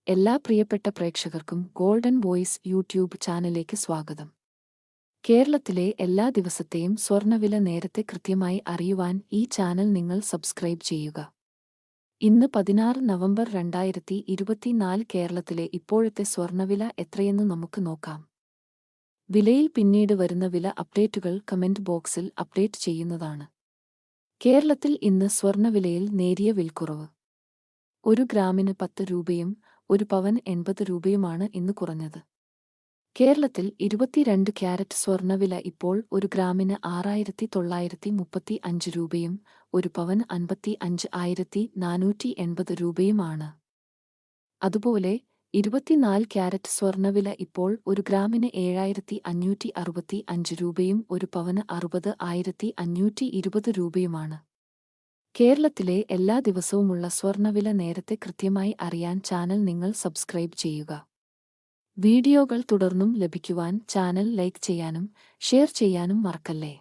എല്ലാ പ്രിയപ്പെട്ട പ്രേക്ഷകർക്കും ഗോൾഡൻ വോയിസ് യൂട്യൂബ് ചാനലിലേക്ക് സ്വാഗതം. കേരളത്തിലെ എല്ലാ ദിവസത്തെയും സ്വർണ്ണവില നേരത്തെ കൃത്യമായി അറിയുവാൻ ഈ ചാനൽ നിങ്ങൾ സബ്സ്ക്രൈബ് ചെയ്യുക. ഇന്ന് 16 നവംബർ 2024 കേരളത്തിലെ ഇപ്പോഴത്തെ സ്വർണ്ണവില എത്രയെന്ന് നമുക്ക് നോക്കാം. വിലയിൽ പിന്നീട് വരുന്ന വില അപ്ഡേറ്റുകൾ കമന്റ് ബോക്സിൽ അപ്ഡേറ്റ് ചെയ്യുന്നതാണ്. കേരളത്തിൽ ഇന്ന് സ്വർണ്ണവിലയിൽ നേരിയ വിൽക്കുറവ്. 1 ഗ്രാമിന് 10 രൂപയും 1 പവൻ 80 രൂപയുമാണ് ഇന്ന് കുറഞ്ഞത്. കേരളത്തിൽ 22 ക്യാരറ്റ് സ്വർണ്ണവില ഇപ്പോൾ 1 ഗ്രാമിന് 6,935 രൂപയും 1 പവൻ 55,480 രൂപയുമാണ്. അതുപോലെ 24 ക്യാരറ്റ് സ്വർണ്ണവില ഇപ്പോൾ 1 ഗ്രാമിന് 7,565 രൂപയും 1 പവന് 60,520 രൂപയുമാണ്. കേരളത്തിലെ എല്ലാ ദിവസവുമുള്ള സ്വർണ്ണവില നേരത്തെ കൃത്യമായി അറിയാൻ ചാനൽ നിങ്ങൾ സബ്സ്ക്രൈബ് ചെയ്യുക. വീഡിയോകൾ തുടർന്നും ലഭിക്കുവാൻ ചാനൽ ലൈക്ക് ചെയ്യാനും ഷെയർ ചെയ്യാനും മറക്കല്ലേ.